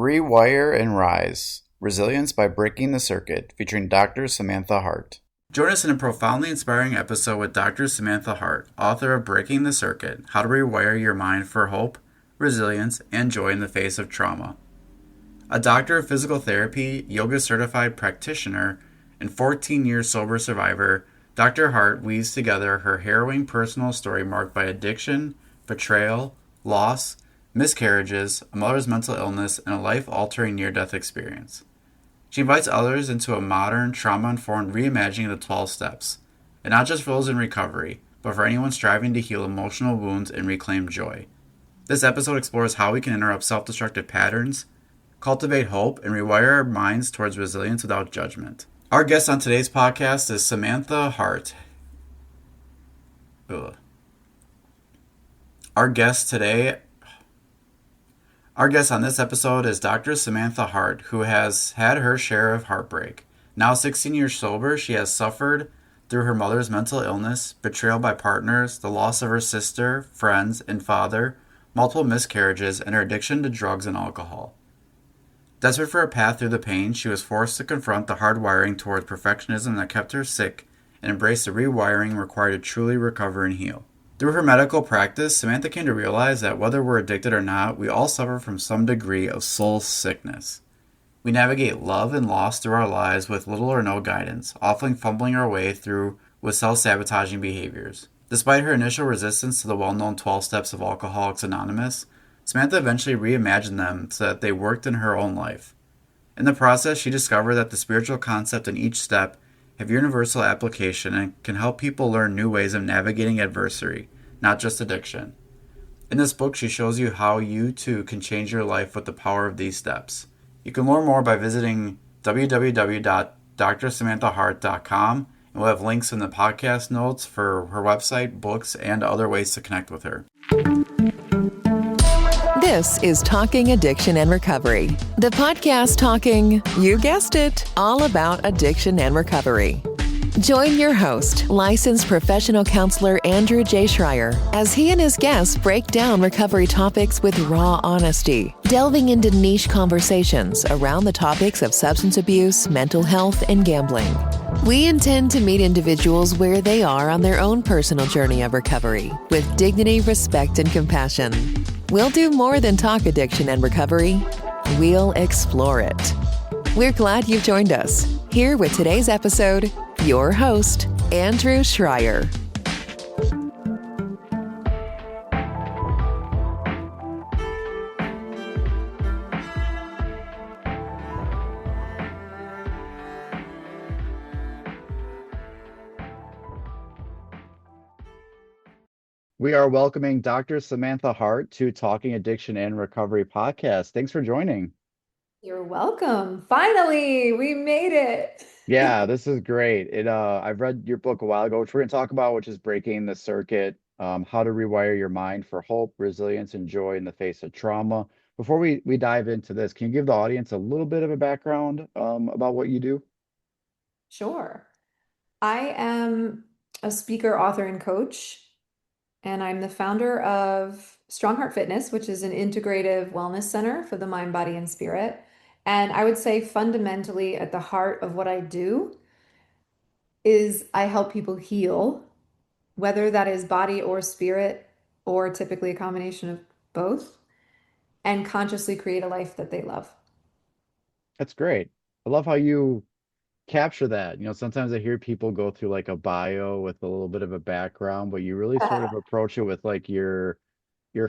Rewire and Rise Resilience by Breaking the Circuit, featuring Dr. Samantha Harte. Join us in a profoundly inspiring episode with Dr. Samantha Harte, author of Breaking the Circuit: How to Rewire Your Mind for Hope, Resilience, and Joy in the Face of Trauma. A doctor of physical therapy, yoga certified practitioner, and 14-year sober survivor, Dr. Harte weaves together her harrowing personal story marked by addiction, betrayal, loss, miscarriages, a mother's mental illness, and a life-altering near-death experience. She invites others into a modern, trauma-informed reimagining of the 12 steps, and not just for those in recovery, but for anyone striving to heal emotional wounds and reclaim joy. This episode explores how we can interrupt self-destructive patterns, cultivate hope, and rewire our minds towards resilience without judgment. Our guest on today's podcast is Samantha Harte. Ugh. Our guest on this episode is Dr. Samantha Harte, who has had her share of heartbreak. Now 16 years sober, she has suffered through her mother's mental illness, betrayal by partners, the loss of her sister, friends, and father, multiple miscarriages, and her addiction to drugs and alcohol. Desperate for a path through the pain, she was forced to confront the hardwiring towards perfectionism that kept her sick and embrace the rewiring required to truly recover and heal. Through her medical practice, Samantha came to realize that whether we're addicted or not, we all suffer from some degree of soul sickness. We navigate love and loss through our lives with little or no guidance, often fumbling our way through with self-sabotaging behaviors. Despite her initial resistance to the well-known 12 steps of Alcoholics Anonymous, Samantha eventually reimagined them so that they worked in her own life. In the process, she discovered that the spiritual concept in each step have universal application and can help people learn new ways of navigating adversity, not just addiction. In this book, she shows you how you too can change your life with the power of these steps. You can learn more by visiting www.drsamanthaharte.com, and we'll have links in the podcast notes for her website, books, and other ways to connect with her. This is Talking Addiction and Recovery, the podcast talking, you guessed it, all about addiction and recovery. Join your host, licensed professional counselor Andrew J. Schreier, as he and his guests break down recovery topics with raw honesty, delving into niche conversations around the topics of substance abuse, mental health, and gambling. We intend to meet individuals where they are on their own personal journey of recovery, with dignity, respect, and compassion. We'll do more than talk addiction and recovery. We'll explore it. We're glad you've joined us. Here with today's episode, your host, Andrew Schreier. We are welcoming Dr. Samantha Harte to Talking Addiction and Recovery podcast. Thanks for joining. You're welcome. Finally, we made it. Yeah, this is great. I've read your book a while ago, which we're going to talk about, which is Breaking the Circuit, How to Rewire Your Mind for Hope, Resilience, and Joy in the Face of Trauma. Before we dive into this, can you give the audience a little bit of a background about what you do? Sure. I am a speaker, author, and coach, and I'm the founder of Strong Heart Fitness, which is an integrative wellness center for the mind, body, and spirit. And I would say fundamentally at the heart of what I do is I help people heal, whether that is body or spirit, or typically a combination of both, and consciously create a life that they love. That's great. I love how you capture that. Sometimes I hear people go through like a bio with a little bit of a background, but you really sort of approach it with like your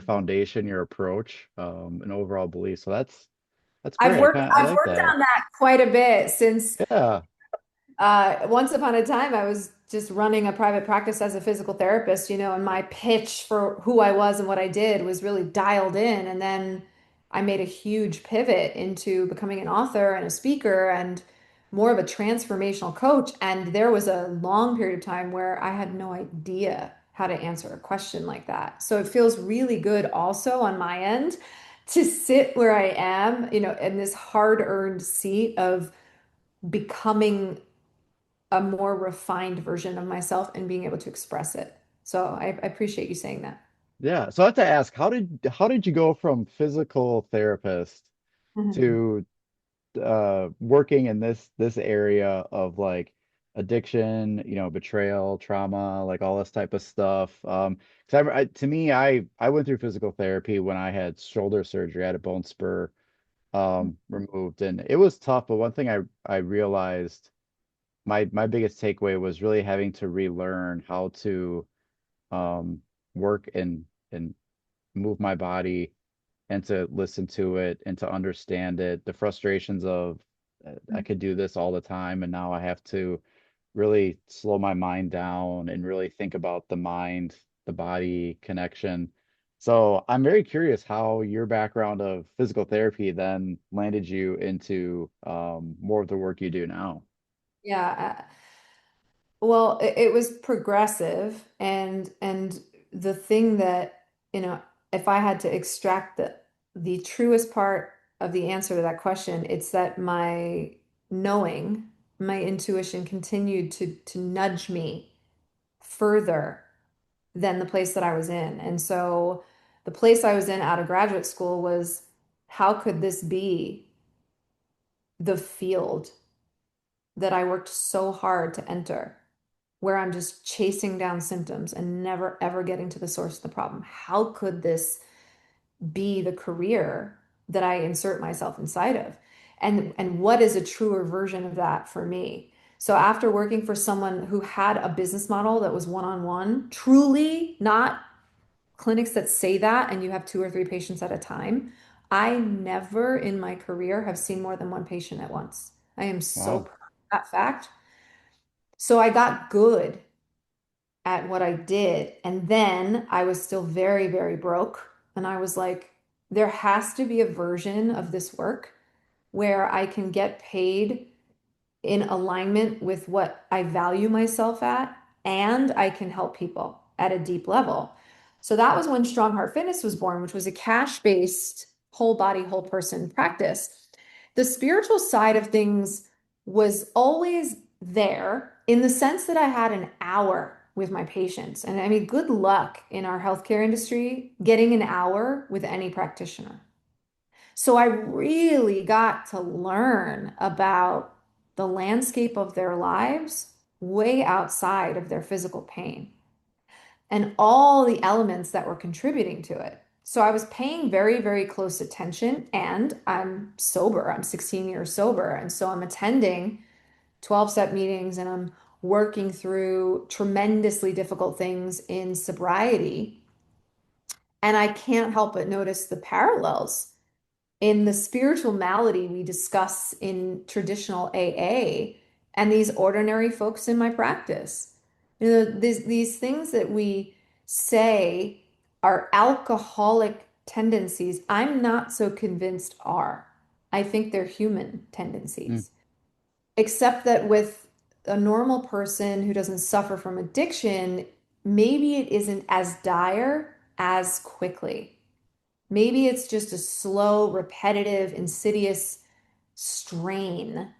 foundation, your approach, and overall belief. So that's I've great. worked I I've like worked that. on that quite a bit since Yeah. once upon a time I was just running a private practice as a physical therapist, and my pitch for who I was and what I did was really dialed in. And then I made a huge pivot into becoming an author and a speaker and more of a transformational coach. And there was a long period of time where I had no idea how to answer a question like that. So it feels really good also on my end to sit where I am, in this hard-earned seat of becoming a more refined version of myself and being able to express it. So I appreciate you saying that. Yeah. So I have to ask, how did you go from physical therapist Mhm. to working in this area of like addiction, betrayal, trauma, like all this type of stuff. 'Cause to me, I went through physical therapy when I had shoulder surgery. I had a bone spur removed, and it was tough. But one thing I realized my biggest takeaway was really having to relearn how to um work and move my body and to listen to it and to understand it. The frustrations of I could do this all the time, and now I have to really slow my mind down and really think about the mind, the body connection. So I'm very curious how your background of physical therapy then landed you into more of the work you do now. Yeah. Well, it was progressive, and the thing that, if I had to extract the truest part of the answer to that question, it's that my knowing, my intuition continued to nudge me further than the place that I was in. And so the place I was in out of graduate school was, how could this be the field that I worked so hard to enter, where I'm just chasing down symptoms and never ever getting to the source of the problem? How could this be the career that I insert myself inside of? And what is a truer version of that for me? So after working for someone who had a business model that was one-on-one, truly not clinics that say that and you have two or three patients at a time, I never in my career have seen more than one patient at once. I am so Wow. proud of that fact. So I got good at what I did. And then I was still very, very broke. And I was like, there has to be a version of this work where I can get paid in alignment with what I value myself at, and I can help people at a deep level. So that was when Strong Heart Fitness was born, which was a cash-based whole body, whole person practice. The spiritual side of things was always there in the sense that I had an hour with my patients. And I mean, good luck in our healthcare industry getting an hour with any practitioner. So I really got to learn about the landscape of their lives way outside of their physical pain and all the elements that were contributing to it. So I was paying very, very close attention, and I'm sober. I'm 16 years sober. And so I'm attending 12-step meetings and I'm working through tremendously difficult things in sobriety. And I can't help but notice the parallels in the spiritual malady we discuss in traditional AA and these ordinary folks in my practice. These things that we say are alcoholic tendencies, I'm not so convinced are. I think they're human Mm, tendencies, except that with a normal person who doesn't suffer from addiction, maybe it isn't as dire as quickly. Maybe it's just a slow, repetitive, insidious strain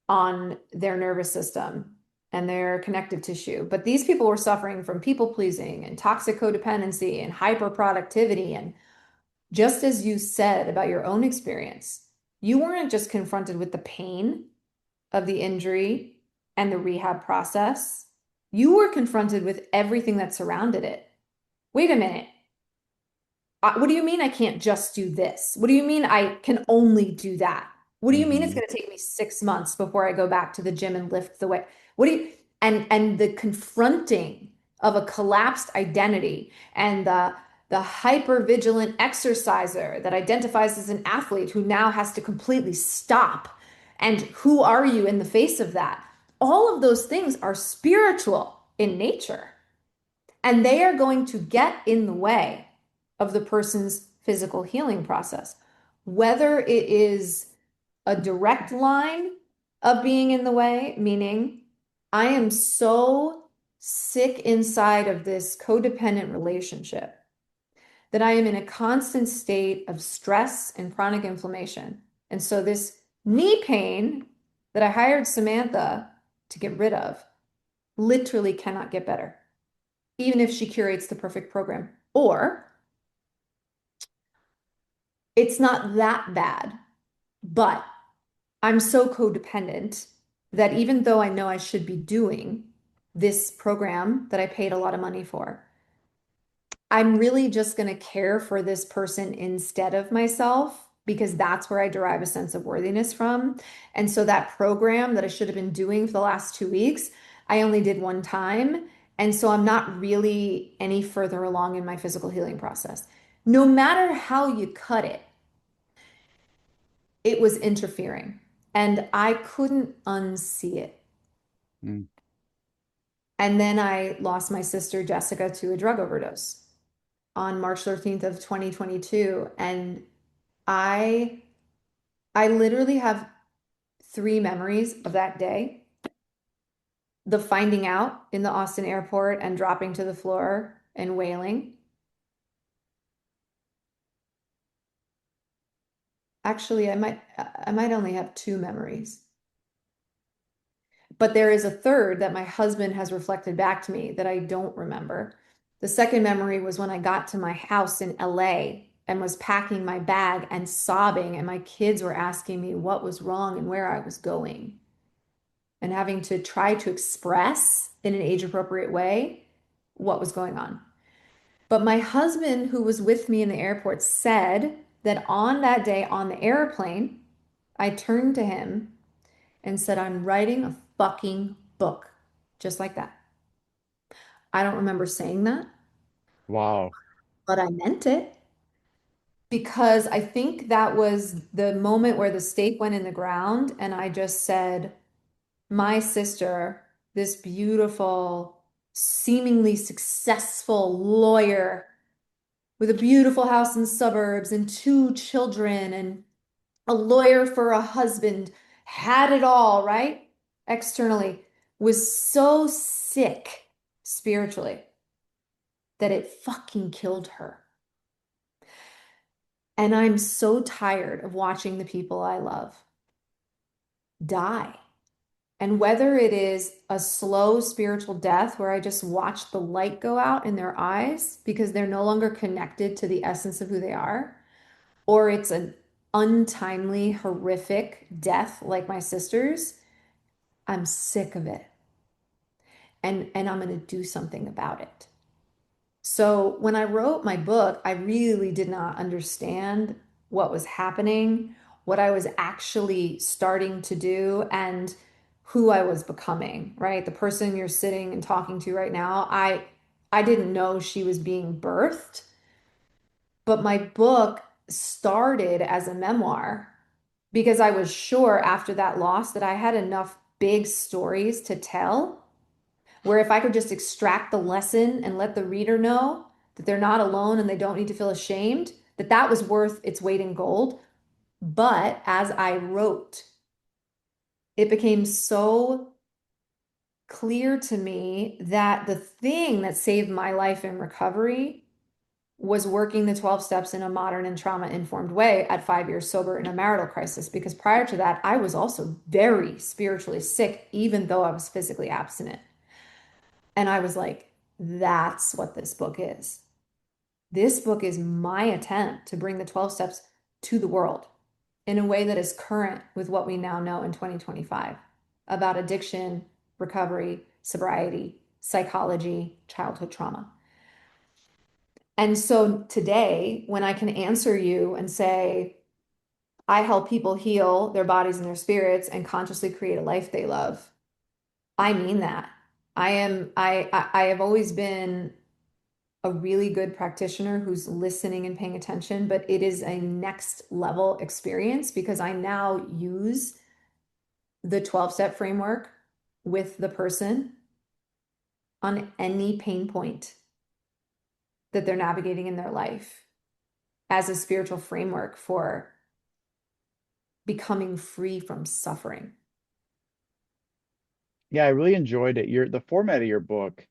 on their nervous system and their connective tissue. But these people were suffering from people pleasing and toxic codependency and hyperproductivity. And just as you said about your own experience, you weren't just confronted with the pain of the injury and the rehab process, you were confronted with everything that surrounded it. Wait a minute. What do you mean I can't just do this? What do you mean I can only do that? What do you mean it's hmm going to take me 6 months before I go back to the gym and lift the weight? What do you and the confronting of a collapsed identity and the hyper vigilant exerciser that identifies as an athlete who now has to completely stop. And who are you in the face of that? All of those things are spiritual in nature. And they are going to get in the way of the person's physical healing process. Whether it is a direct line of being in the way, meaning I am so sick inside of this codependent relationship that I am in a constant state of stress and chronic inflammation. And so this knee pain that I hired Samantha to get rid of literally cannot get better, even if she curates the perfect program. Or it's not that bad. But I'm so codependent that even though I know I should be doing this program that I paid a lot of money for, I'm really just going to care for this person instead of myself because that's where I derive a sense of worthiness from. And so that program that I should have been doing for the last 2 weeks, I only did one time. And so I'm not really any further along in my physical healing process. No matter how you cut it, it was interfering and I couldn't unsee it. Mm. And then I lost my sister Jessica to a drug overdose on March 13th of 2022. And I I literally have three memories of that day. The finding out in the Austin airport and dropping to the floor and wailing. Actually, I might only have two memories. But there is a third that my husband has reflected back to me that I don't remember. The second memory was when I got to my house in LA and was packing my bag and sobbing, and my kids were asking me what was wrong and where I was going, and having to try to express in an age appropriate way what was going on. But my husband, who was with me in the airport, said that on that day on the airplane, I turned to him and said, I'm writing a fucking book. Just like that. I don't remember saying that, Wow. but I meant it because I think that was the moment where the stake went in the ground. And I just said, my sister, this beautiful, seemingly successful lawyer with a beautiful house in the suburbs and two children and a lawyer for a husband, had it all, right? Externally, was so sick spiritually that it fucking killed her. And I'm so tired of watching the people I love die. And whether it is a slow spiritual death where I just watch the light go out in their eyes because they're no longer connected to the essence of who they are, or it's an untimely, horrific death like my sister's, I'm sick of it. And I'm going to do something about it. So when I wrote my book, I really did not understand what was happening, what I was actually starting to do, and who I was becoming, right? The person you're sitting and talking to right now, I didn't know she was being birthed, but my book started as a memoir because I was sure after that loss that I had enough big stories to tell where if I could just extract the lesson and let the reader know that they're not alone and they don't need to feel ashamed, that that was worth its weight in gold. But as I wrote, it became so clear to me that the thing that saved my life in recovery was working the 12 steps in a modern and trauma-informed way at 5 years sober in a marital crisis. Because prior to that, I was also very spiritually sick, even though I was physically abstinent. And I was like, that's what this book is. This book is my attempt to bring the 12 steps to the world in a way that is current with what we now know in 2025 about addiction, recovery, sobriety, psychology, childhood trauma. And so today, when I can answer you and say, I help people heal their bodies and their spirits and consciously create a life they love, I mean that. I have always been a really good practitioner who's listening and paying attention, but it is a next level experience because I now use the 12-step framework with the person on any pain point that they're navigating in their life as a spiritual framework for becoming free from suffering. Yeah, I really enjoyed it. The format of your book,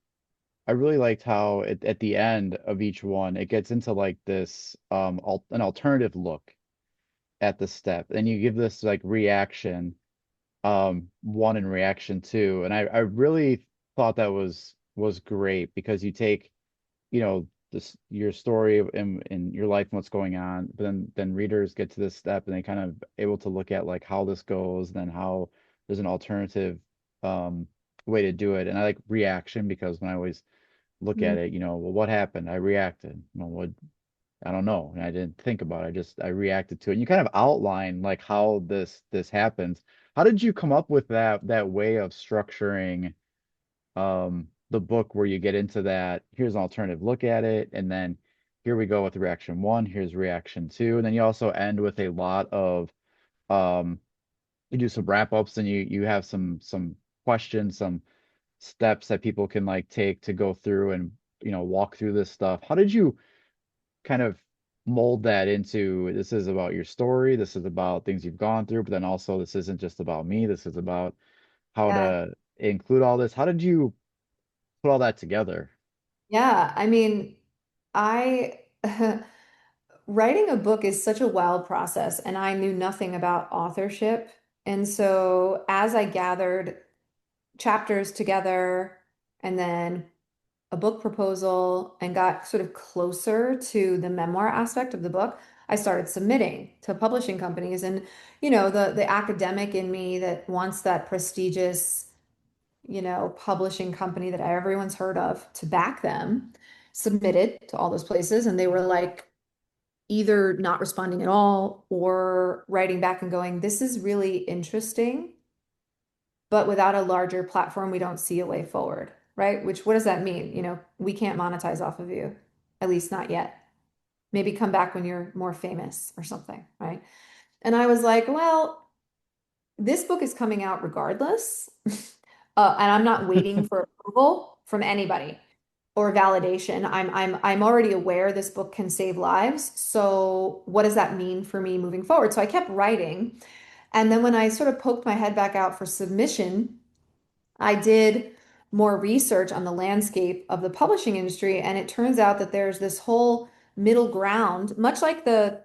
I really liked how at the end of each one it gets into like this an alternative look at the step. And you give this like reaction one and reaction two. And I really thought that was great because you take, you know, this your story in your life and what's going on, but then readers get to this step and they kind of able to look at like how this goes, then how there's an alternative um way to do it. And I like reaction because when I always look at Mhm. it, well, what happened? I reacted. Well, what I don't know. And I didn't think about it. I reacted to it. And you kind of outline like how this happens. How did you come up with that way of structuring the book where you get into that? Here's an alternative look at it, and then here we go with reaction one, here's reaction two, and then you also end with a lot of um you do some wrap ups and you have some questions, some steps that people can like take to go through and walk through this stuff. How did you kind of mold that into this is about your story, this is about things you've gone through, but then also this isn't just about me, this is about how Yeah. to include all this? How did you put all that together? Yeah. I mean, I writing a book is such a wild process, and I knew nothing about authorship. And so as I gathered chapters together and then a book proposal and got sort of closer to the memoir aspect of the book, I started submitting to publishing companies. And, the academic in me that wants that prestigious, publishing company that everyone's heard of to back them, submitted to all those places. And they were like either not responding at all or writing back and going, this is really interesting, but without a larger platform, we don't see a way forward, right? Which, what does that mean? We can't monetize off of you, at least not yet. Maybe come back when you're more famous or something, right? And I was like, well, this book is coming out regardless. And I'm not waiting for approval from anybody or validation. I'm already aware this book can save lives. So what does that mean for me moving forward? So I kept writing. And then when I sort of poked my head back out for submission, I did more research on the landscape of the publishing industry, and it turns out that there's this whole middle ground, much like the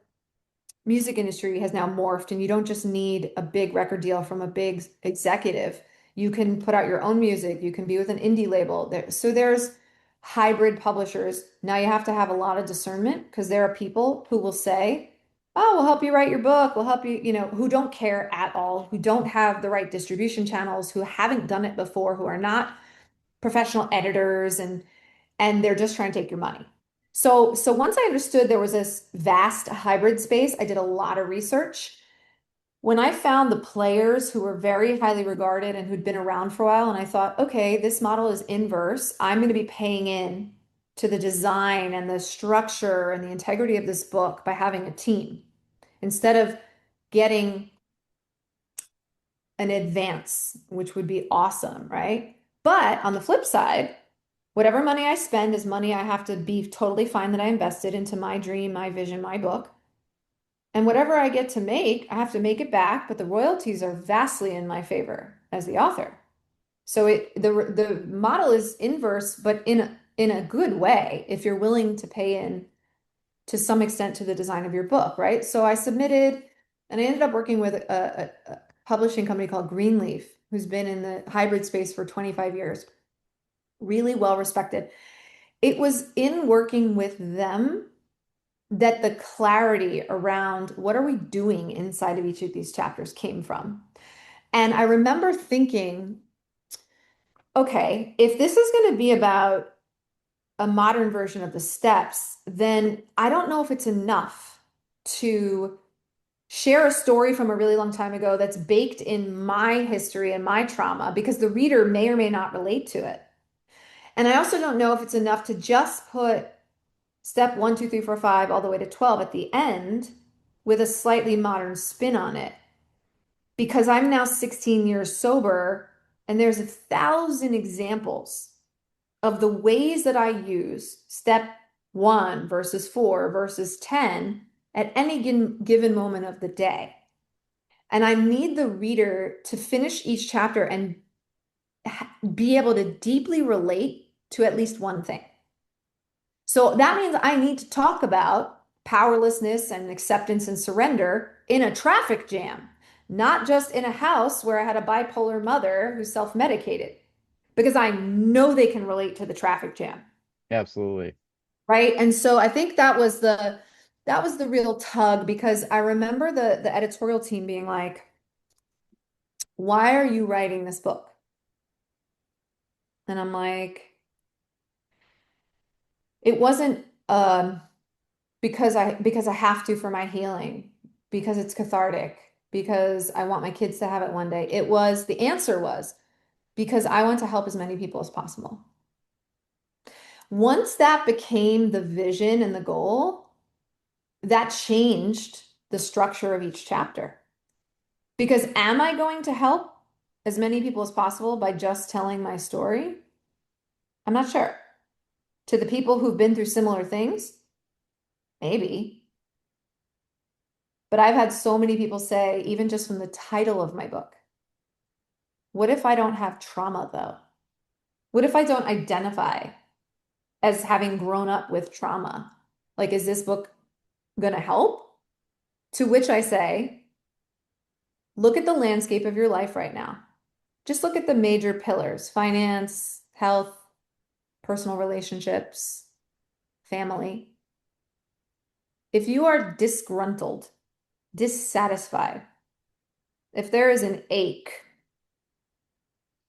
music industry has now morphed, and you don't just need a big record deal from a big executive. You can put out your own music, you can be with an indie label. So there's hybrid publishers. Now you have to have a lot of discernment because there are people who will say, "Oh, we'll help you write your book. We'll help you," who don't care at all, who don't have the right distribution channels, who haven't done it before, who are not professional editors, and they're just trying to take your money. So once I understood there was this vast hybrid space, I did a lot of research. When I found the players who were very highly regarded and who'd been around for a while, and I thought, okay, this model is inverse. I'm going to be paying in to the design and the structure and the integrity of this book by having a team instead of getting an advance, which would be awesome, right? But on the flip side, whatever money I spend is money I have to be totally fine that I invested into my dream, my vision, my book. And whatever I get to make, I have to make it back, but the royalties are vastly in my favor as the author. So the model is inverse, but in a good way if you're willing to pay in to some extent to the design of your book, right? So I submitted, and I ended up working with a publishing company called Greenleaf, who's been in the hybrid space for 25 years, really well respected. It was in working with them that the clarity around what are we doing inside of each of these chapters came from. And I remember thinking, okay, if this is going to be about a modern version of the steps, then I don't know if it's enough to share a story from a really long time ago that's baked in my history and my trauma because the reader may or may not relate to it. And I also don't know if it's enough to just put step one, two, three, four, five, all the way to 12 at the end with a slightly modern spin on it. Because I'm now 16 years sober, and there's 1,000 examples of the ways that I use step one versus four versus 10 at any given moment of the day. And I need the reader to finish each chapter and be able to deeply relate to at least one thing. So that means I need to talk about powerlessness and acceptance and surrender in a traffic jam, not just in a house where I had a bipolar mother who self-medicated, because I know they can relate to the traffic jam. Absolutely. right? And so I think that was the real tug because I remember the editorial team being like, "Why are you writing this book?" And I'm like, "It wasn't because I have to for my healing, because it's cathartic, because I want my kids to have it one day." It was the answer was because I want to help as many people as possible. Once that became the vision and the goal, that changed the structure of each chapter. Because am I going to help as many people as possible by just telling my story? I'm not sure. To the people who've been through similar things, maybe. But I've had so many people say, even just from the title of my book, what if I don't have trauma though? What if I don't identify as having grown up with trauma? Like, is this book going to help? To which I say, look at the landscape of your life right now. Just look at the major pillars: finance, health, personal relationships, family. If you are disgruntled, dissatisfied, if there is an ache,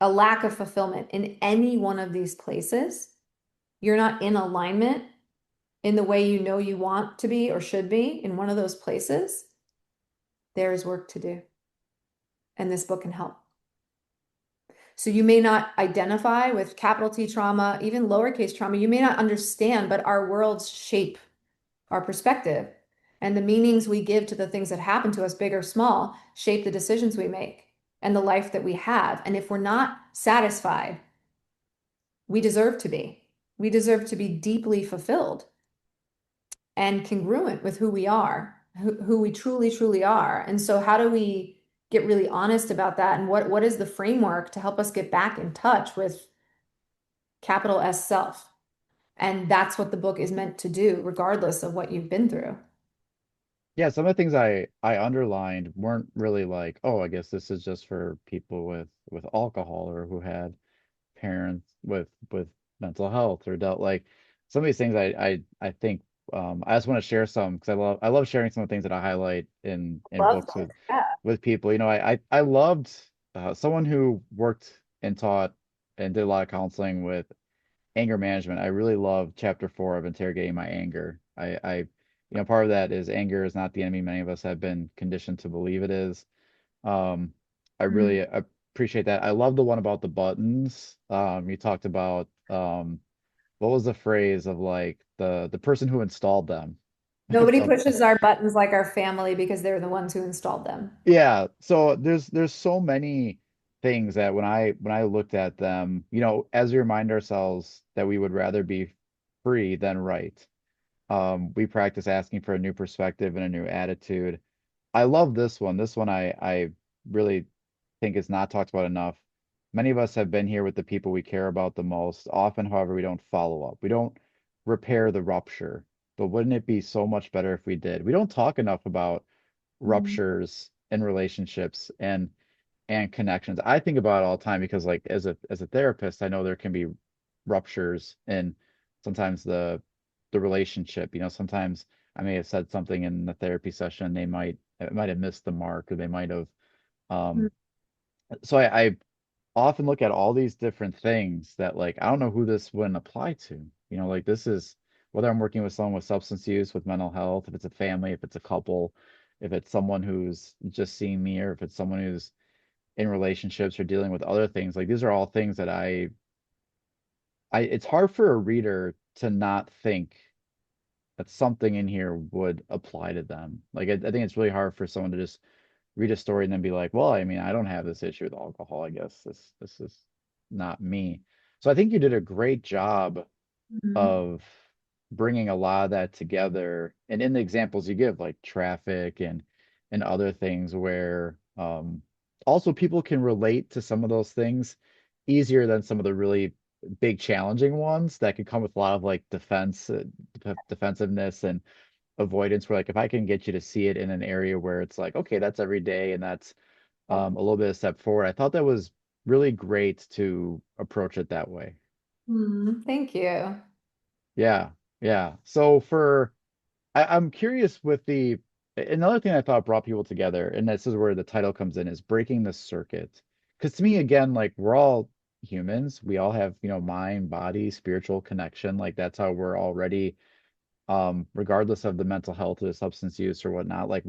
a lack of fulfillment in any one of these places, you're not in alignment in the way you know you want to be or should be in one of those places, there is work to do. And this book can help. So you may not identify with capital T trauma, even lowercase trauma. You may not understand, but our worlds shape our perspective. And the meanings we give to the things that happen to us, big or small, shape the decisions we make and the life that we have. And if we're not satisfied, we deserve to be. We deserve to be deeply fulfilled and congruent with who we are, who we truly, truly are. And so, how do we get really honest about that? And what is the framework to help us get back in touch with capital S self? And that's what the book is meant to do, regardless of what you've been through. Yeah, some of the things I underlined weren't really like, oh, I guess this is just for people with alcohol or who had parents with mental health or dealt like some of these things I think I just want to share some because I love sharing some of the things that I highlight in Love books that. Yeah. with people. You know, I loved someone who worked and taught and did a lot of counseling with anger management. I really love chapter 4 of interrogating my anger. Part of that is anger is not the enemy many of us have been conditioned to believe it is. Um, I Mhm. really appreciate that. I love the one about the buttons. You talked about what was the phrase of like the person who installed them? Nobody Um, pushes our buttons like our family because they're the ones who installed them. yeah, so there's so many things that when I looked at them, as we remind ourselves that we would rather be free than right. We practice asking for a new perspective and a new attitude. I love this one. This one I really think is not talked about enough. Many of us have been here with the people we care about the most. Often, however, we don't follow up. We don't repair the rupture. But wouldn't it be so much better if we did? We don't talk enough about Mhm. ruptures in relationships and connections. I think about it all the time because like as a therapist, I know there can be ruptures in sometimes the relationship. Sometimes I may have said something in the therapy session, it might have missed the mark or they might have um so I often look at all these different things that like I don't know who this wouldn't apply to. Like this is whether I'm working with someone with substance use, with mental health, if it's a family, if it's a couple, if it's someone who's just seeing me, or if it's someone who's in relationships or dealing with other things. Like these are all things that I it's hard for a reader to not think that something in here would apply to them. Like I think it's really hard for someone to just read a story and then be like, well, I mean, I don't have this issue with alcohol. I guess this is not me. So I think you did a great job Mhm. of bringing a lot of that together. And in the examples you give, like traffic and other things where also people can relate to some of those things easier than some of the really big challenging ones that can come with a lot of like defensiveness and avoidance where like if I can get you to see it in an area where it's like, okay, that's every day and that's a little bit of step forward. I thought that was really great to approach it that way. Mhm. Thank you. Yeah. Yeah. So I'm curious with the another thing I thought brought people together, and this is where the title comes in, is breaking the circuit. Because to me, again, like we're all humans. We all have, mind, body, spiritual connection. Like that's how we're already, regardless of the mental health or the substance use or whatnot, like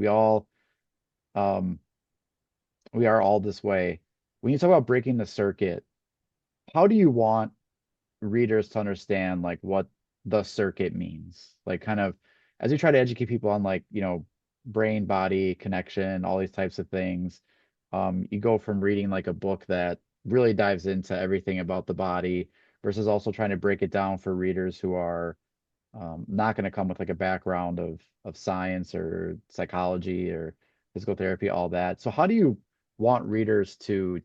um, we are all this way. When you talk about breaking the circuit, how do you want readers to understand like what the circuit means? Like kind of as we try to educate people on like, brain body connection, all these types of things. You go from reading like a book that really dives into everything about the body versus also trying to break it down for readers who are not going to come with like a background of science or psychology or physical therapy, all that. So how do you want readers to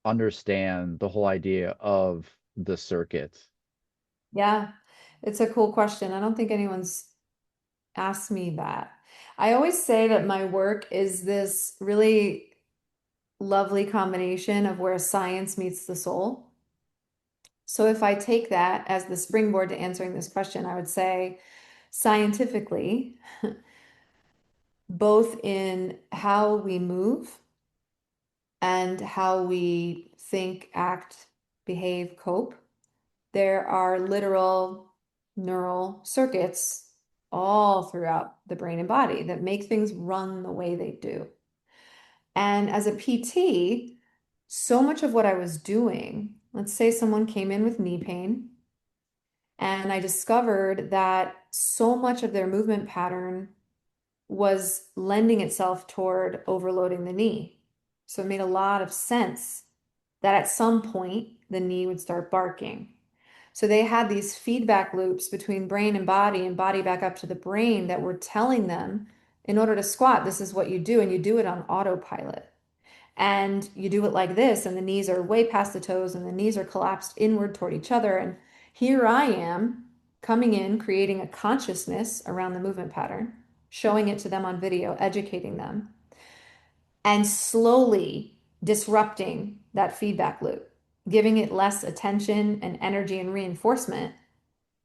understand the whole idea of the circuit? Yeah, it's a cool question. I don't think anyone's asked me that. I always say that my work is this really lovely combination of where science meets the soul. So if I take that as the springboard to answering this question, I would say scientifically, both in how we move and how we think, act, behave, cope, there are literal neural circuits all throughout the brain and body that make things run the way they do. And as a PT, so much of what I was doing, let's say someone came in with knee pain, and I discovered that so much of their movement pattern was lending itself toward overloading the knee. So it made a lot of sense that at some point the knee would start barking. So they had these feedback loops between brain and body back up to the brain that were telling them in order to squat, this is what you do, and you do it on autopilot. And you do it like this, and the knees are way past the toes, and the knees are collapsed inward toward each other. And here I am coming in, creating a consciousness around the movement pattern, showing it to them on video, educating them, and slowly disrupting that feedback loop, giving it less attention and energy and reinforcement,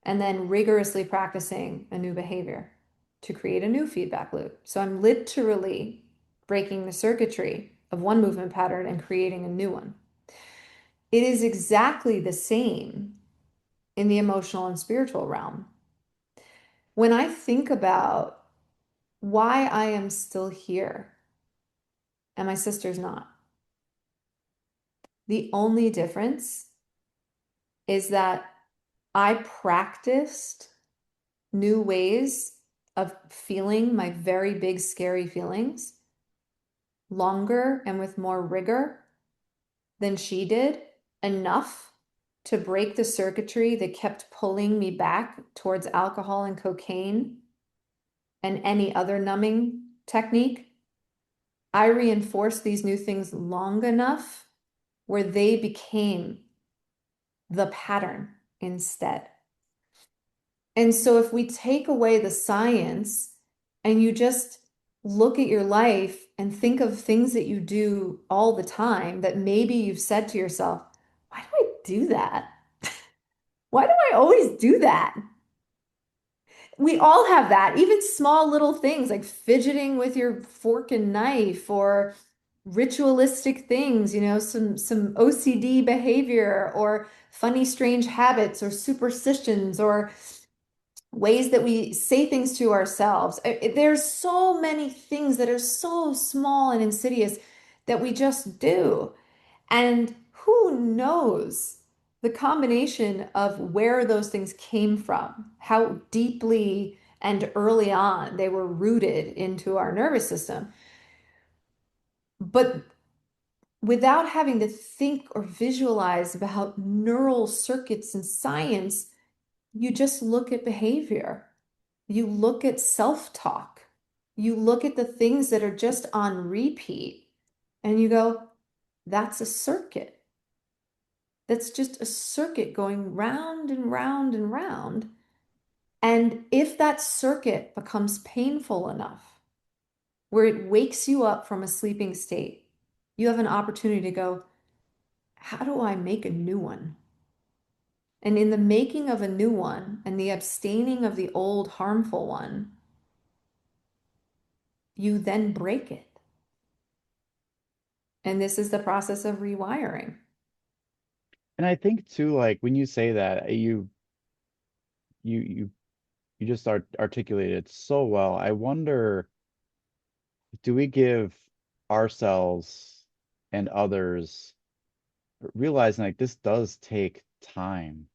and then rigorously practicing a new behavior to create a new feedback loop. So I'm literally breaking the circuitry of one movement pattern and creating a new one. It is exactly the same in the emotional and spiritual realm. When I think about why I am still here and my sister's not, the only difference is that I practiced new ways of feeling my very big, scary feelings longer and with more rigor than she did, enough to break the circuitry that kept pulling me back towards alcohol and cocaine and any other numbing technique. I reinforced these new things long enough where they became the pattern instead. And so if we take away the science and you just look at your life and think of things that you do all the time that maybe you've said to yourself, why do I do that? Why do I always do that? We all have that, even small little things like fidgeting with your fork and knife or ritualistic things, some OCD behavior or funny, strange habits or superstitions or ways that we say things to ourselves. There's so many things that are so small and insidious that we just do. And who knows the combination of where those things came from, how deeply and early on they were rooted into our nervous system. But without having to think or visualize about neural circuits in science, you just look at behavior. You look at self-talk. You look at the things that are just on repeat and you go, that's a circuit. That's just a circuit going round and round and round. And if that circuit becomes painful enough, where it wakes you up from a sleeping state, you have an opportunity to go, how do I make a new one? And in the making of a new one and the abstaining of the old harmful one, you then break it. And this is the process of rewiring. And I think too, like when you say that, you you you just articulated it so well. I wonder, do we give ourselves and others realizing like this does take time?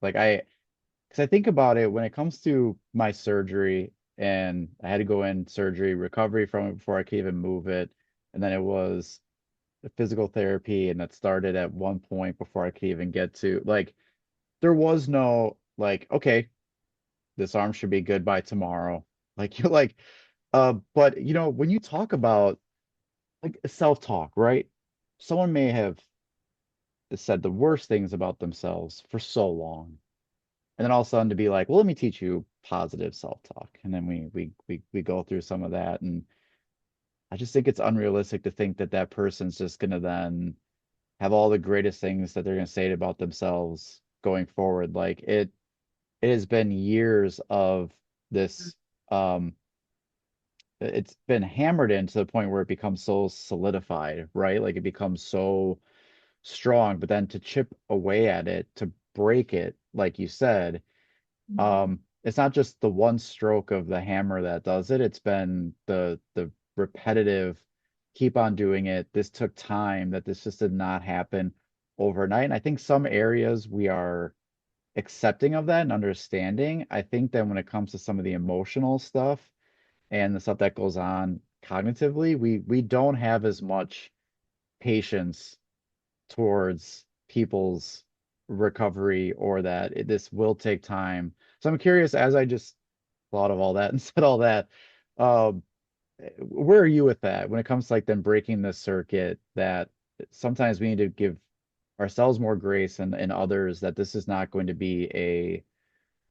Like because I think about it when it comes to my surgery, and I had to go in surgery, recovery from it before I could even move it. And then it was the physical therapy, and that started at one point before I could even get to like there was no like, okay, this arm should be good by tomorrow. Like you're like, but when you talk about like self-talk, right? Someone may have said the worst things about themselves for so long. And then all of a sudden to be like, well, let me teach you positive self-talk. And then we go through some of that. And I just think it's unrealistic to think that that person's just gonna then have all the greatest things that they're gonna say about themselves going forward. Like it has been years of this it's been hammered in to the point where it becomes so solidified, right? Like it becomes so strong, but then to chip away at it, to break it, like you said, it's not just the one stroke of the hammer that does it. It's been the repetitive, keep on doing it. This took time, that this just did not happen overnight. And I think some areas we are accepting of that and understanding. I think that when it comes to some of the emotional stuff and the stuff that goes on cognitively, we don't have as much patience towards people's recovery, or that this will take time. So I'm curious, as I just thought of all that and said all that, um, where are you with that when it comes to like then breaking the circuit, that sometimes we need to give ourselves more grace, and others, that this is not going to be a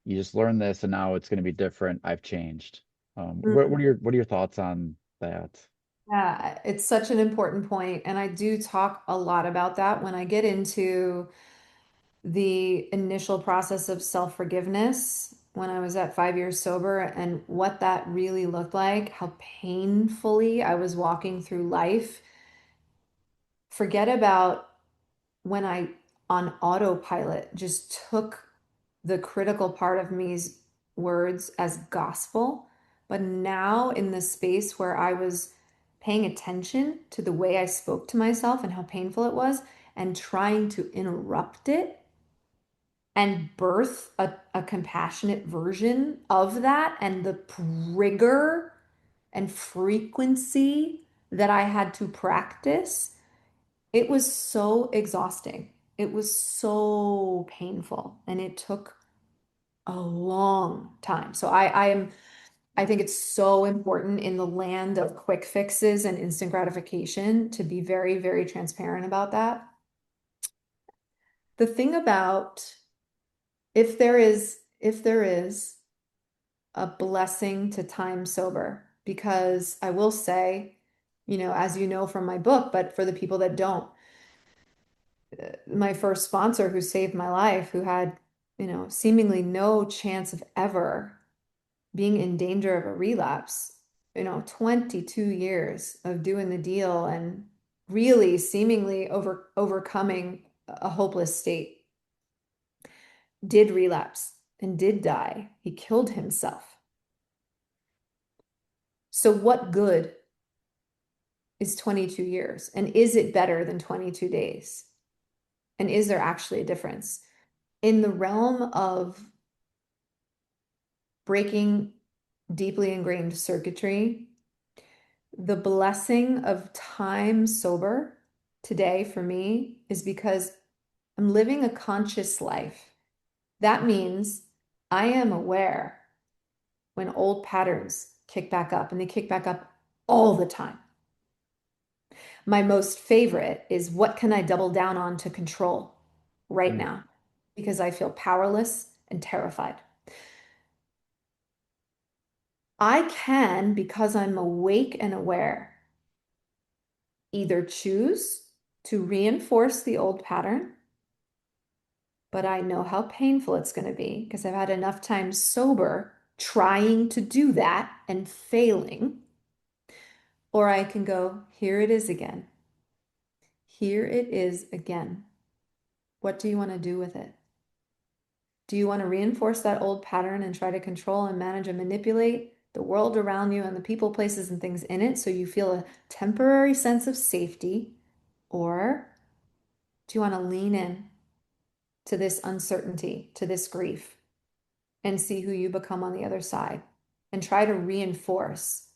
you just learn this and now it's going to be different. I've changed. What are your thoughts on that? Yeah, it's such an important point, and I do talk a lot about that when I get into the initial process of self-forgiveness when I was at 5 years sober and what that really looked like, how painfully I was walking through life. Forget about when I, on autopilot, just took the critical part of me's words as gospel. But now, in the space where I was paying attention to the way I spoke to myself and how painful it was, and trying to interrupt it and birth a compassionate version of that, and the rigor and frequency that I had to practice, it was so exhausting. It was so painful, and it took a long time. So I think it's so important in the land of quick fixes and instant gratification to be very, very transparent about that. The thing about if there is a blessing to time sober, because I will say, as you know from my book, but for the people that don't, my first sponsor who saved my life, who had, seemingly no chance of ever being in danger of a relapse, 22 years of doing the deal and really seemingly overcoming a hopeless state, did relapse and did die. He killed himself. So what good is 22 years? And is it better than 22 days? And is there actually a difference? In the realm of breaking deeply ingrained circuitry, the blessing of time sober today for me is because I'm living a conscious life. That means I am aware when old patterns kick back up, and they kick back up all the time. My most favorite is, what can I double down on to control right Mm, now? Because I feel powerless and terrified. I can, because I'm awake and aware, either choose to reinforce the old pattern but I know how painful it's going to be because I've had enough time sober trying to do that and failing. Or I can go, here it is again. Here it is again. What do you want to do with it? Do you want to reinforce that old pattern and try to control and manage and manipulate the world around you and the people, places, and things in it so you feel a temporary sense of safety? Or do you want to lean in to this uncertainty, to this grief, and see who you become on the other side and try to reinforce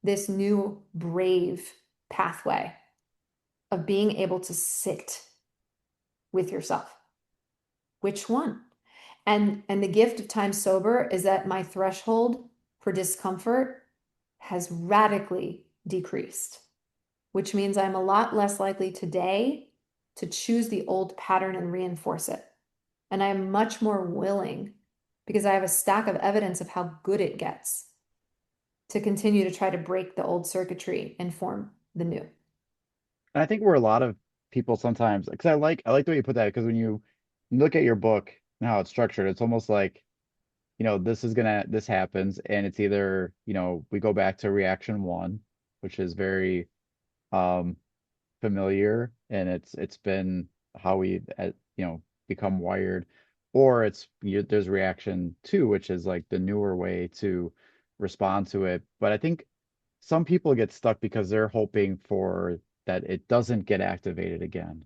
this new brave pathway of being able to sit with yourself? Which one? And the gift of time sober is that my threshold for discomfort has radically decreased, which means I'm a lot less likely today to choose the old pattern and reinforce it. And I am much more willing, because I have a stack of evidence of how good it gets, to continue to try to break the old circuitry and form the new. And I think where a lot of people sometimes, because I like the way you put that, because when you look at your book and how it's structured, it's almost like, this happens, and it's either, we go back to reaction one, which is very um familiar, and it's been how we become wired, or there's reaction two, which is like the newer way to respond to it. But I think some people get stuck because they're hoping for that it doesn't get activated again,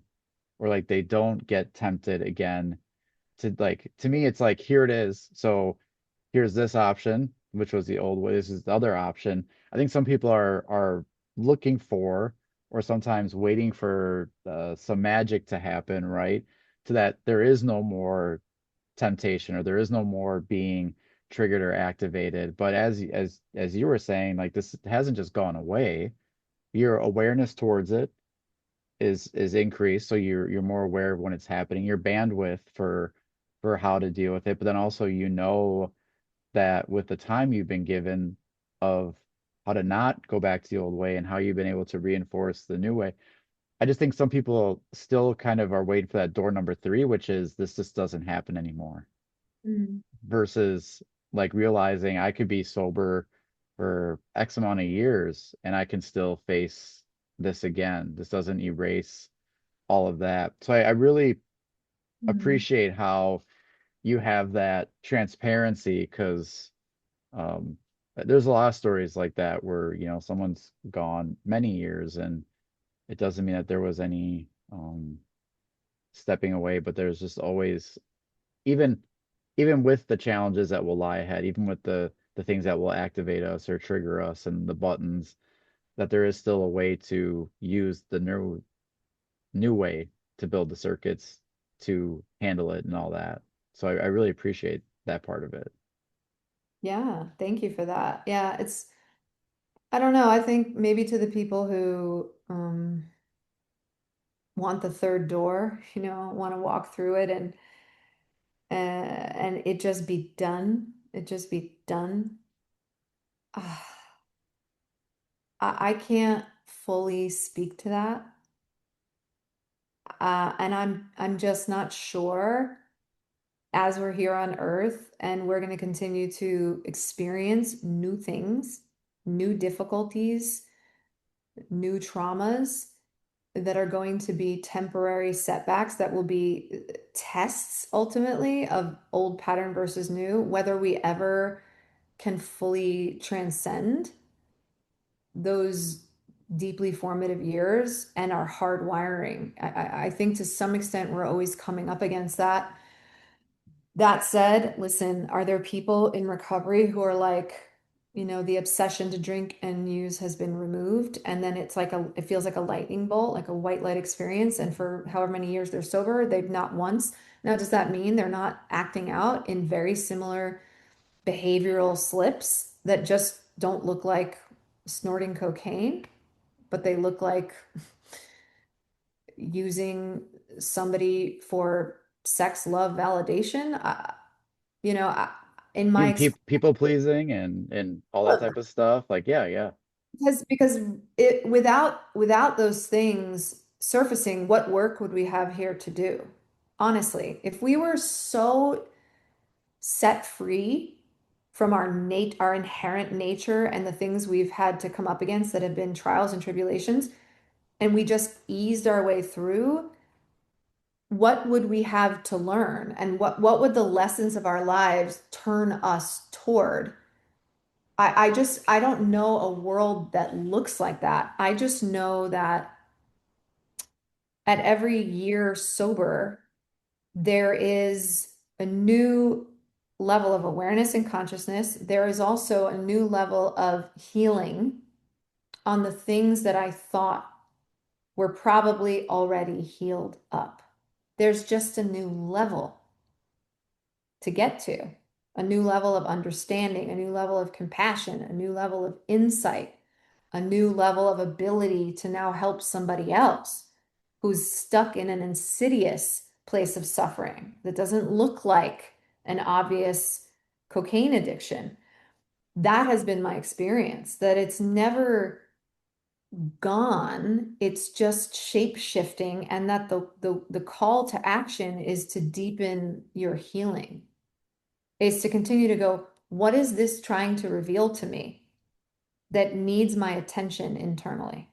or like they don't get tempted again. To me, it's like, here it is. So here's this option, which was the old way. This is the other option. I think some people are looking for, or sometimes waiting for some magic to happen, right? To that there is no more temptation, or there is no more being triggered or activated. But as you were saying, like, this hasn't just gone away. Your awareness towards it is increased, so you're more aware of when it's happening. Your bandwidth for how to deal with it, but then also, that with the time you've been given of how to not go back to the old way, and how you've been able to reinforce the new way. I just think some people still kind of are waiting for that door number three, which is, this just doesn't happen anymore, Mm. versus like realizing I could be sober for X amount of years and I can still face this again. This doesn't erase all of that. So I really Mm. appreciate how you have that transparency, because um, there's a lot of stories like that where, someone's gone many years, and it doesn't mean that there was any stepping away, but there's just always, even even with the challenges that will lie ahead, even with the things that will activate us or trigger us and the buttons, that there is still a way to use the new way to build the circuits to handle it and all that. So I really appreciate that part of it. Yeah, thank you for that. Yeah, I don't know. I think maybe to the people who want the third door, want to walk through it and it just be done. It just be done. Ah, I can't fully speak to that. And I'm just not sure, as we're here on Earth and we're going to continue to experience new things, new difficulties, new traumas that are going to be temporary setbacks that will be tests ultimately of old pattern versus new, whether we ever can fully transcend those deeply formative years and our hardwiring. I think to some extent we're always coming up against that. That said, listen, are there people in recovery who are like, the obsession to drink and use has been removed, and then it feels like a lightning bolt, like a white light experience, and for however many years they're sober, they've not once. Now, does that mean they're not acting out in very similar behavioral slips that just don't look like snorting cocaine, but they look like using somebody for sex, love, validation? You know, I, in my Even experience, people pleasing and all that type of stuff. Like, yeah, yeah. because it without those things surfacing, what work would we have here to do? honestly, if we were so set free from our inherent nature and the things we've had to come up against that have been trials and tribulations, and we just eased our way through, what would we have to learn? And what would the lessons of our lives turn us toward? I don't know a world that looks like that. I just know that at every year sober, there is a new level of awareness and consciousness. There is also a new level of healing on the things that I thought were probably already healed up. There's just a new level to get to, a new level of understanding, a new level of compassion, a new level of insight, a new level of ability to now help somebody else who's stuck in an insidious place of suffering that doesn't look like an obvious cocaine addiction. That has been my experience, that it's never gone, it's just shape shifting, and that the call to action is to deepen your healing, is to continue to go, what is this trying to reveal to me that needs my attention internally?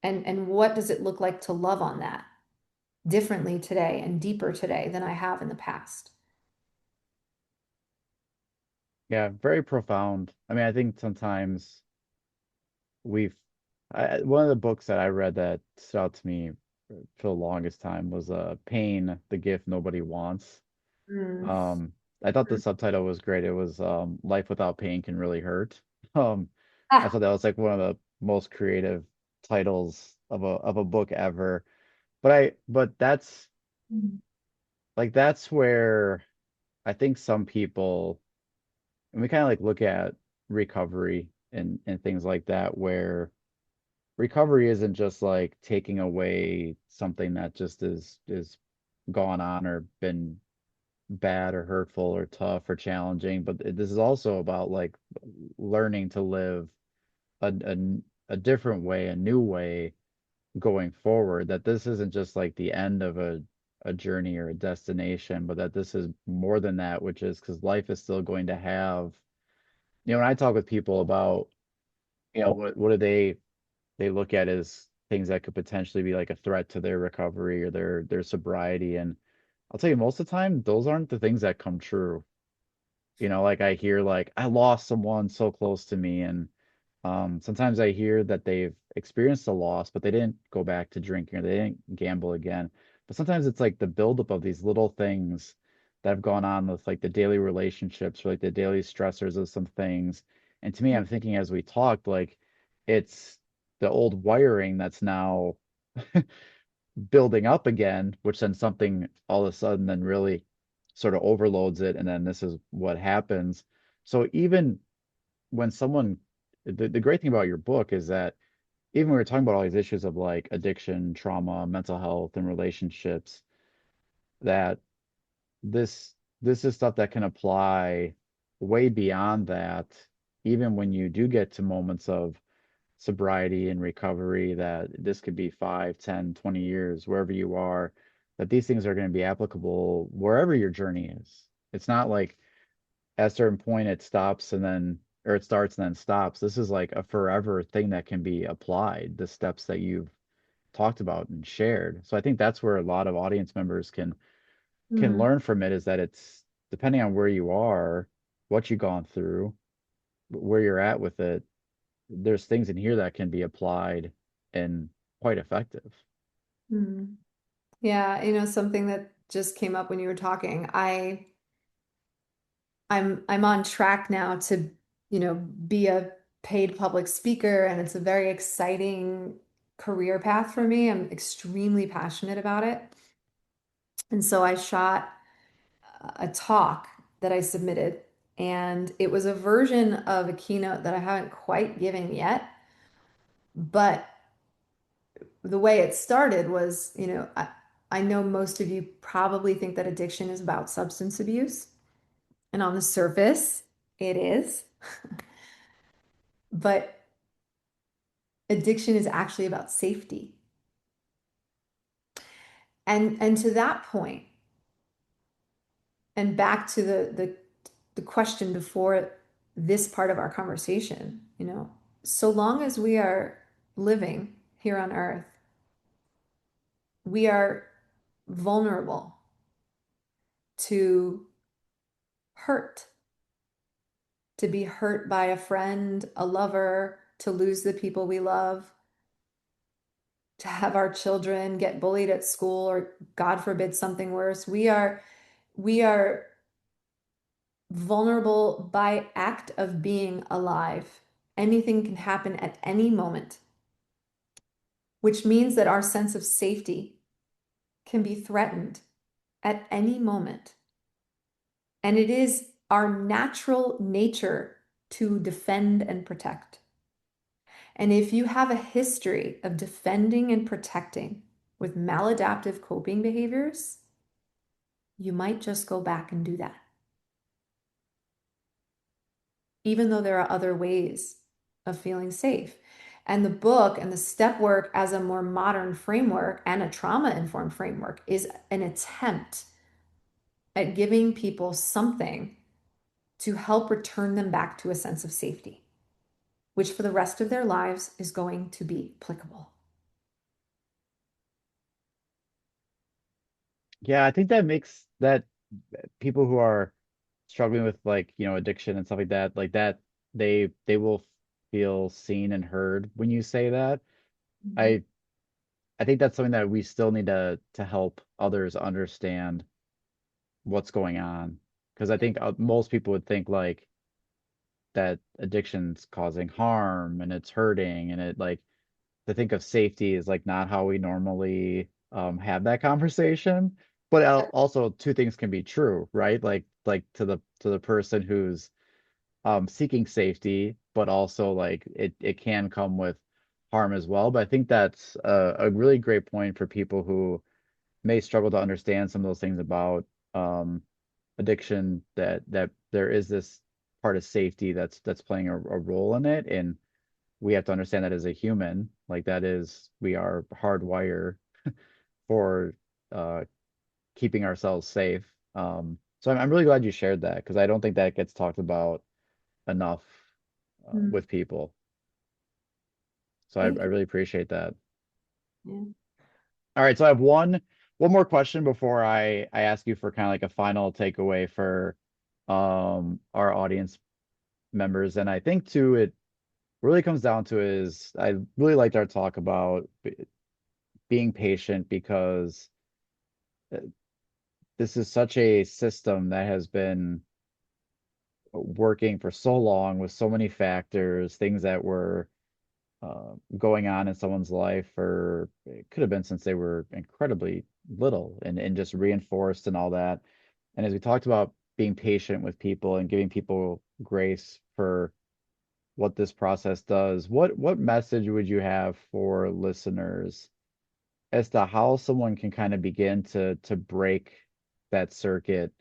And what does it look like to love on that differently today and deeper today than I have in the past? Yeah, very profound. I mean, I think sometimes we've one of the books that I read that stood out to me for the longest time was Pain, the Gift Nobody Wants. Mm. Um, I thought the subtitle was great. It was Life Without Pain Can Really Hurt. Um, I Ah. thought that was like one of the most creative titles of a book ever. But that's like that's where I think some people, and we kind of like look at recovery and things like that, where recovery isn't just like taking away something that just is gone on or been bad or hurtful or tough or challenging, but this is also about like learning to live a different way, a new way going forward, that this isn't just like the end of a journey or a destination, but that this is more than that, which is because life is still going to have, when I talk with people about, what do they look at as things that could potentially be like a threat to their recovery or their sobriety. And I'll tell you, most of the time, those aren't the things that come true. Like I hear like I lost someone so close to me, and sometimes I hear that they've experienced a loss, but they didn't go back to drinking or they didn't gamble again. But sometimes it's like the buildup of these little things that have gone on with like the daily relationships or like the daily stressors of some things. And to me, I'm thinking as we talked, like it's the old wiring that's now building up again, which then something all of a sudden then really sort of overloads it. And then this is what happens. So even when someone, the great thing about your book is that even when we're talking about all these issues of like addiction, trauma, mental health, and relationships, that this is stuff that can apply way beyond that, even when you do get to moments of sobriety and recovery, that this could be 5, 10, 20 years, wherever you are, that these things are going to be applicable wherever your journey is. It's not like at a certain point it stops and then, or it starts and then stops. This is like a forever thing that can be applied, the steps that you've talked about and shared. So I think that's where a lot of audience members can Mm. learn from it, is that it's depending on where you are, what you've gone through, where you're at with it, there's things in here that can be applied and quite effective. Mm. Yeah, something that just came up when you were talking. I'm on track now to, be a paid public speaker, and it's a very exciting career path for me. I'm extremely passionate about it. And so I shot a talk that I submitted, and it was a version of a keynote that I haven't quite given yet. But the way it started was, I know most of you probably think that addiction is about substance abuse, and on the surface, it is. But addiction is actually about safety. And to that point, and back to the question before this part of our conversation, so long as we are living here on earth, we are vulnerable to hurt, to be hurt by a friend, a lover, to lose the people we love, to have our children get bullied at school, or God forbid something worse. We are vulnerable by act of being alive. Anything can happen at any moment, which means that our sense of safety can be threatened at any moment. And it is our natural nature to defend and protect. And if you have a history of defending and protecting with maladaptive coping behaviors, you might just go back and do that, even though there are other ways of feeling safe. And the book and the step work as a more modern framework and a trauma-informed framework is an attempt at giving people something to help return them back to a sense of safety, which for the rest of their lives is going to be applicable. Yeah, I think that makes that people who are struggling with like, addiction and stuff like that, they will feel seen and heard when you say that. Mhm. I I think that's something that we still need to help others understand what's going on. Because I think most people would think like that addiction's causing harm and it's hurting and it like to think of safety is like not how we normally have that conversation. But also two things can be true, right? Like to the person who's seeking safety, but also like it can come with harm as well. But I think that's a really great point for people who may struggle to understand some of those things about um, addiction, that there is this part of safety that's playing a role in it, and we have to understand that as a human, like that is we are hardwired for uh, keeping ourselves safe. So I'm really glad you shared that because I don't think that gets talked about enough Mm, with people. So I thank you. really appreciate that. Yeah. All right, so I have one more question before I ask you for kind of like a final takeaway for our audience members. And I think too it really comes down to is I really liked our talk about being patient because uh, this is such a system that has been working for so long with so many factors, things that were going on in someone's life, or it could have been since they were incredibly little and just reinforced and all that. And as we talked about being patient with people and giving people grace for what this process does, what message would you have for listeners as to how someone can kind of begin to break that circuit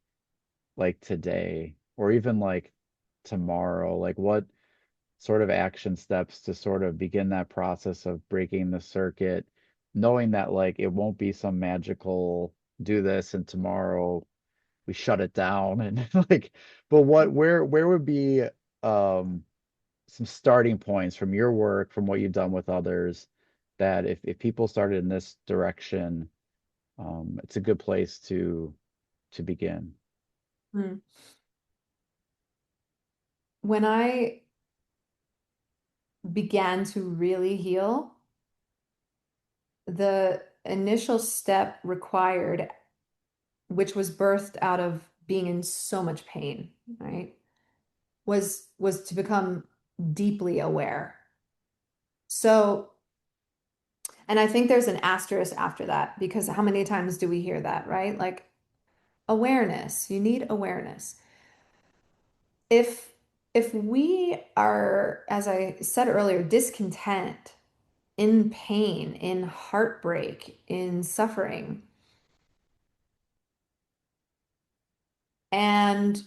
like today or even like tomorrow? Like what sort of action steps to sort of begin that process of breaking the circuit, knowing that like it won't be some magical do this and tomorrow we shut it down and like, but where would be um some starting points from your work, from what you've done with others, that if people started in this direction, it's a good place to begin. Mm. When I began to really heal, the initial step required, which was birthed out of being in so much pain, right? Was to become deeply aware. So, and I think there's an asterisk after that because how many times do we hear that, right? Like awareness, you need awareness. If if we are, as I said earlier, discontent, in pain, in heartbreak, in suffering, and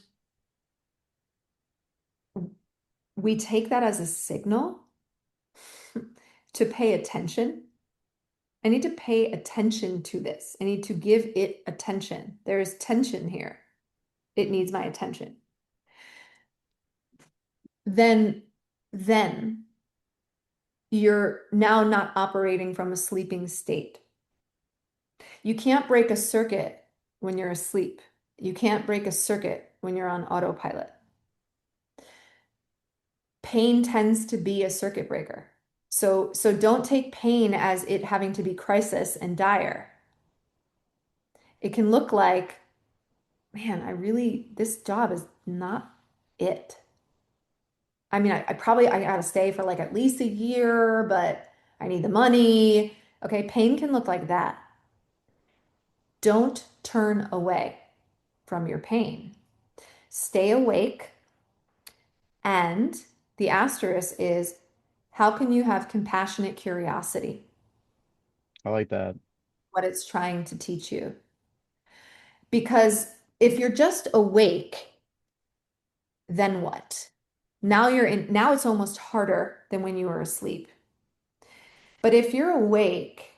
we take that as a signal to pay attention I need to pay attention to this. I need to give it attention. There is tension here. It needs my attention. Then, then you're now not operating from a sleeping state. You can't break a circuit when you're asleep. You can't break a circuit when you're on autopilot. Pain tends to be a circuit breaker. So don't take pain as it having to be crisis and dire. It can look like, man, this job is not it. I mean, I gotta stay for like at least a year, but I need the money. Okay, pain can look like that. Don't turn away from your pain. Stay awake. And the asterisk is, how can you have compassionate curiosity? I like that. What it's trying to teach you. Because if you're just awake, then what? Now it's almost harder than when you were asleep. But if you're awake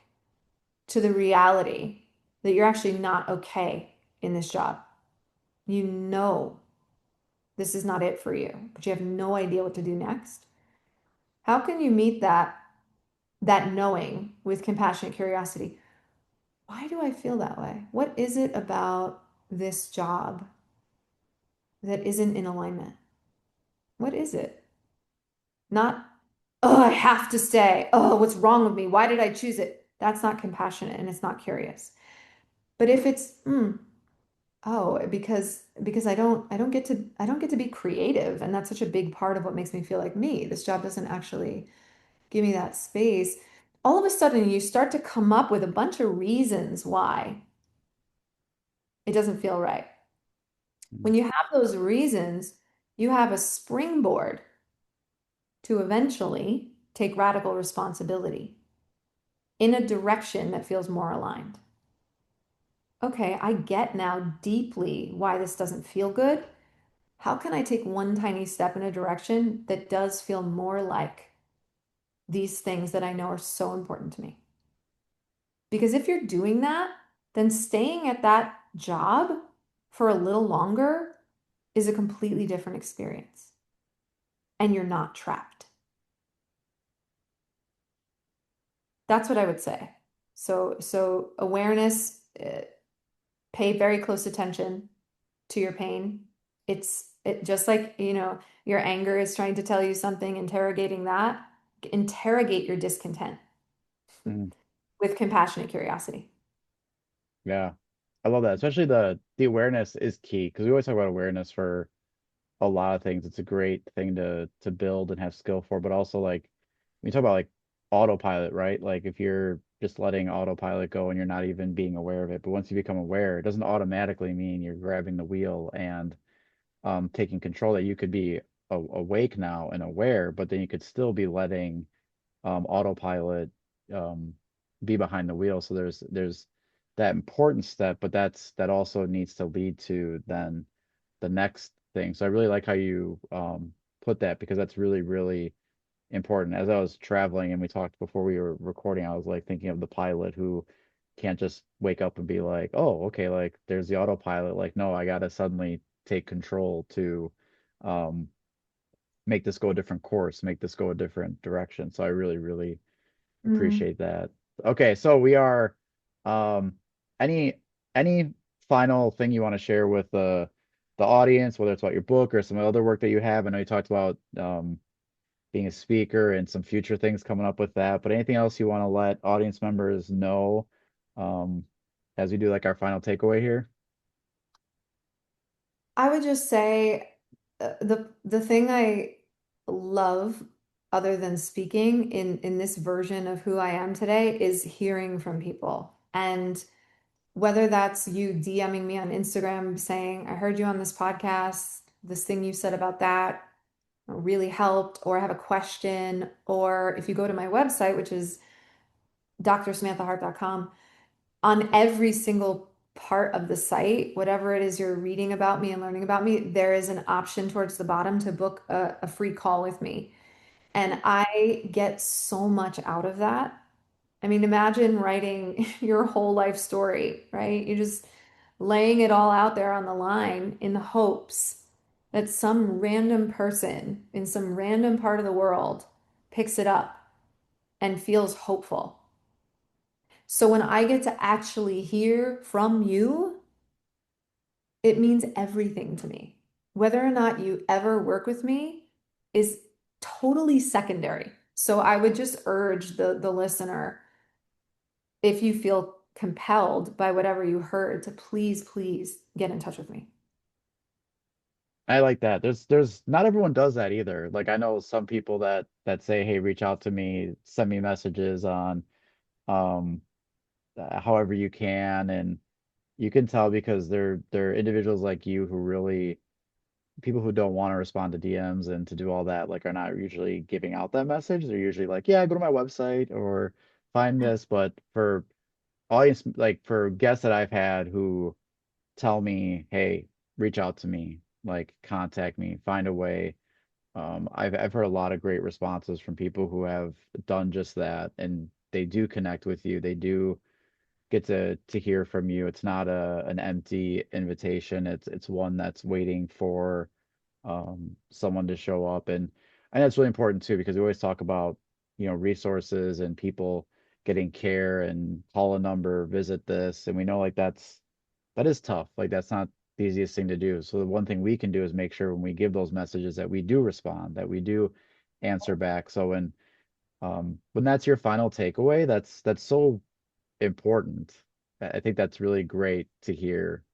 to the reality that you're actually not okay in this job, you know this is not it for you, but you have no idea what to do next. How can you meet that knowing with compassionate curiosity? Why do I feel that way? What is it about this job that isn't in alignment? What is it? Not, oh, I have to stay. Oh, what's wrong with me? Why did I choose it? That's not compassionate and it's not curious. But if it's, oh, because I don't get to be creative, and that's such a big part of what makes me feel like me. This job doesn't actually give me that space. All of a sudden, you start to come up with a bunch of reasons why it doesn't feel right. Mm. When you have those reasons, you have a springboard to eventually take radical responsibility in a direction that feels more aligned. Okay, I get now deeply why this doesn't feel good. How can I take one tiny step in a direction that does feel more like these things that I know are so important to me? Because if you're doing that, then staying at that job for a little longer is a completely different experience, and you're not trapped. That's what I would say. So awareness, pay very close attention to your pain. It just like, your anger is trying to tell you something, interrogating that, interrogate your discontent Mm. with compassionate curiosity. Yeah. I love that. Especially the awareness is key because we always talk about awareness for a lot of things. It's a great thing to build and have skill for, but also like when you talk about like autopilot, right? Like if you're just letting autopilot go and you're not even being aware of it, but once you become aware, it doesn't automatically mean you're grabbing the wheel and taking control. That you could be awake now and aware, but then you could still be letting autopilot um, be behind the wheel. So there's that important step, but that also needs to lead to then the next thing. So I really like how you put that because that's really, really important. As I was traveling and we talked before we were recording, I was like thinking of the pilot who can't just wake up and be like, oh, okay, like there's the autopilot. Like, no, I gotta suddenly take control to um make this go a different course, make this go a different direction. So I really, really Mm. appreciate that. Okay, so we are um any any final thing you want to share with the audience, whether it's about your book or some other work that you have. I know you talked about being a speaker and some future things coming up with that, but anything else you want to let audience members know um as we do like our final takeaway here? I would just say the thing I love other than speaking in this version of who I am today is hearing from people. And whether that's you DMing me on Instagram saying, I heard you on this podcast, this thing you said about that really helped, or I have a question, or if you go to my website, which is drsamanthahart.com, on every single part of the site, whatever it is you're reading about me and learning about me, there is an option towards the bottom to book a free call with me. And I get so much out of that. I mean, imagine writing your whole life story, right? You're just laying it all out there on the line in the hopes that some random person in some random part of the world picks it up and feels hopeful. So when I get to actually hear from you, it means everything to me. Whether or not you ever work with me is totally secondary. So I would just urge the listener, if you feel compelled by whatever you heard, to please get in touch with me. I like that. There's not everyone does that either. Like I know some people that say, "Hey, reach out to me, send me messages on um however you can," and you can tell because they're individuals like you who really people who don't want to respond to DMs and to do all that like are not usually giving out that message. They're usually like, "Yeah, go to my website or find this." But for audience like for guests that I've had who tell me, "Hey, reach out to me, like contact me, find a way." I've heard a lot of great responses from people who have done just that, and they do connect with you. They do get to hear from you. It's not an empty invitation. It's one that's waiting for someone to show up, and that's really important too because we always talk about resources and people getting care and call a number, visit this, and we know like that is tough. Like that's not the easiest thing to do. So the one thing we can do is make sure when we give those messages that we do respond, that we do answer back. So when that's your final takeaway, that's so important. I think that's really great to hear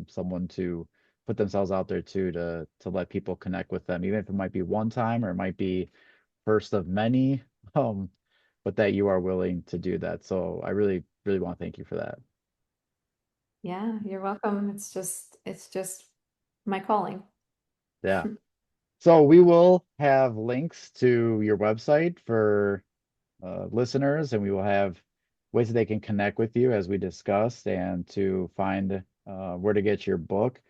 someone to put themselves out there too to let people connect with them, even if it might be one time or it might be first of many, um, but that you are willing to do that. So I really want to thank you for that. Yeah, you're welcome. It's just my calling. Yeah. So we will have links to your website for listeners, and we will have ways that they can connect with you as we discussed and to find where to get your book.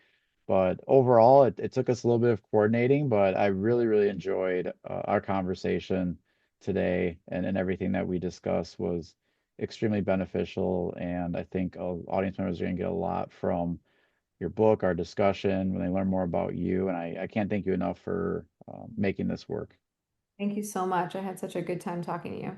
But overall, it took us a little bit of coordinating, but I really enjoyed our conversation today, and everything that we discussed was extremely beneficial. And I think audience members are going to get a lot from your book, our discussion, when they learn more about you. And I can't thank you enough for making this work. Thank you so much. I had such a good time talking to you.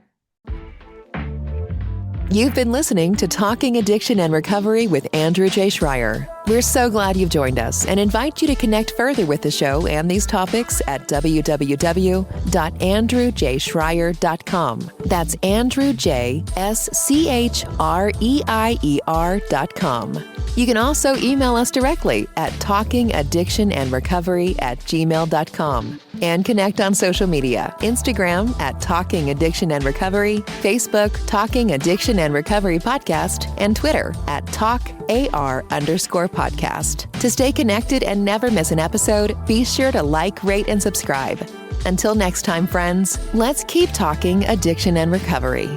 You've been listening to Talking Addiction and Recovery with Andrew J. Schreier. We're so glad you've joined us and invite you to connect further with the show and these topics at www.andrewjschreier.com. That's Andrew J. SCHREIER.com. You can also email us directly at talkingaddictionandrecovery@gmail.com and connect on social media, Instagram at Talking Addiction and Recovery, Facebook Talking Addiction and Recovery Podcast, and Twitter at TalkAR_podcast. To stay connected and never miss an episode, be sure to like, rate, and subscribe. Until next time, friends, let's keep talking addiction and recovery.